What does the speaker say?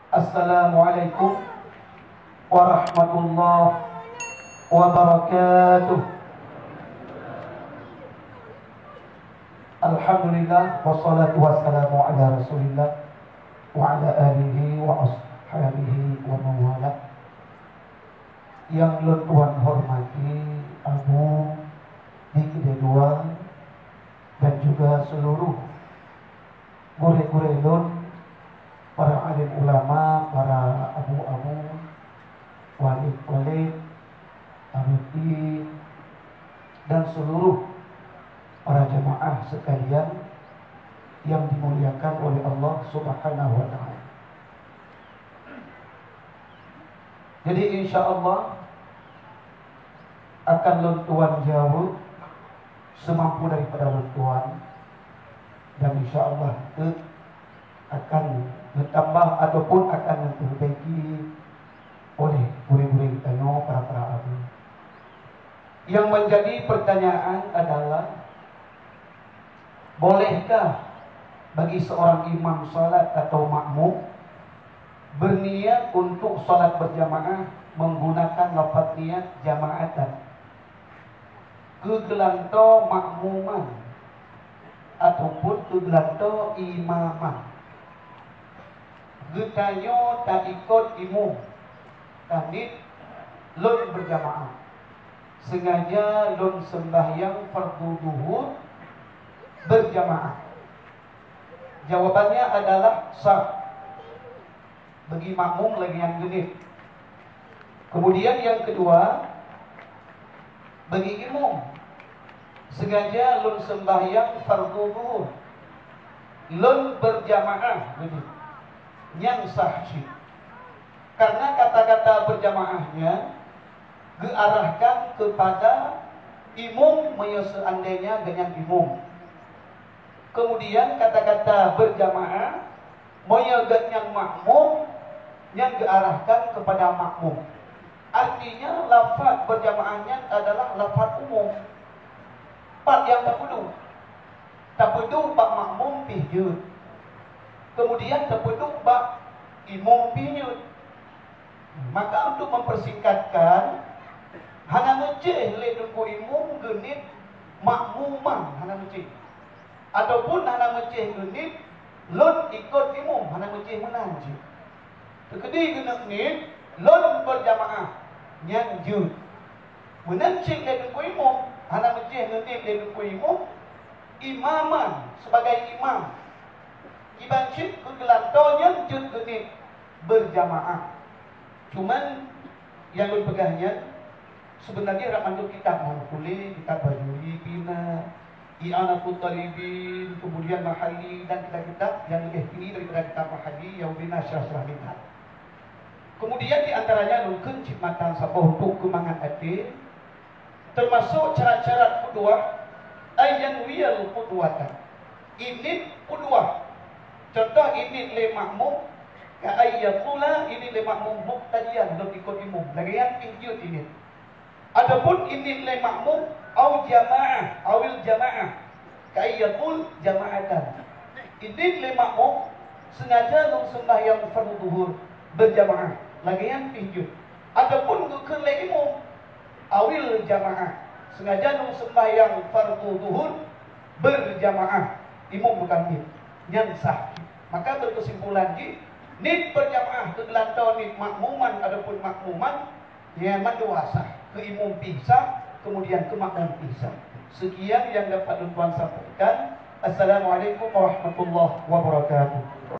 Assalamualaikum warahmatullahi wabarakatuh. Alhamdulillah wassalatu wassalamu ala Rasulillah wa ala alihi wa ashabihi wa mawala. Yang Tuhan hormati Abu di kedua dan juga seluruh gure-gure lun, para alim ulama, para abu-abu, walid-walid, abuti, dan seluruh para jemaah sekalian yang dimuliakan oleh Allah Subhanahu wa ta'ala. Jadi insya Allah akan lentuan jauh semampu daripada lentuan, dan insya Allah akan bertambah ataupun akan diperbaiki oleh murid-murid kita, para abu. Yang menjadi pertanyaan adalah, bolehkah bagi seorang imam salat atau makmum berniat untuk salat berjamaah menggunakan lafaz niat jamaatan, kegelanto makmuman ataupun kegelanto imaman? Getanyo tak ikut imam tanit lun berjamaah, sengaja lun sembahyang fardu zuhur berjamaah. Jawabannya adalah sah bagi makmum lagi yang genit. Kemudian yang kedua, bagi imam sengaja lun sembahyang fardu zuhur lun berjamaah yang sah sih. Karena kata-kata berjamaahnya diarahkan kepada imam seandainya dengan imam. Kemudian kata-kata berjamaah yang makmum yang diarahkan kepada makmum. Artinya lafaz berjamaahnya adalah lafaz umum. Pak yang tak perlu pak makmum pijut. Kemudian tak perlu pak imam pijut. Maka untuk mempersingkatkan, hana ngeceh leduku imam genit makmuman hana ngeceh. Ataupun hana ngeceh genit lun ikut imam hana ngeceh menanji. Tekedi genit lun berjamaah yang jud. Menancing leduku imam hana ngeceh genit leduku imam imaman sebagai imam. Ibancit kegelantonya jud genit berjamaah. Cuman yang berpegahnya sebenarnya ramanduk kitab Mahfuli, kitab Bajuri, Pina, I'anatul Talibin, kemudian Mahali, dan kitab-kitab yang lebih tinggi daripada kitab Mahali, Yaudina Syarah Minhaj. Kemudian diantaranya nungken cipmatan sapoh untuk kemangan hati, termasuk cara-cara kedua ayyan wiyal qudwatan. Ini kedua. Contoh ini le makmum ka ayyatula, ini le makmum muqtadiyan lo ikut imam. Lagian pinjut ini. Adapun ini le makmum au jamaah, awil jamaah ka ayyatul jamaatan. Ini le makmum sengaja lo sembahyang fardu zuhur berjamaah. Lagian pinjut. Adapun ke le imam awil jamaah, sengaja lo sembahyang fardu zuhur berjamaah. Imam bukan nit yang sah. Maka berkesimpulan nit berjamaah kegelantau nit makmuman adapun makmuman yang mendua sah, ke imam pisah kemudian ke makmum pisah. Sekian yang dapat tuan sampaikan. Assalamualaikum warahmatullahi wabarakatuh.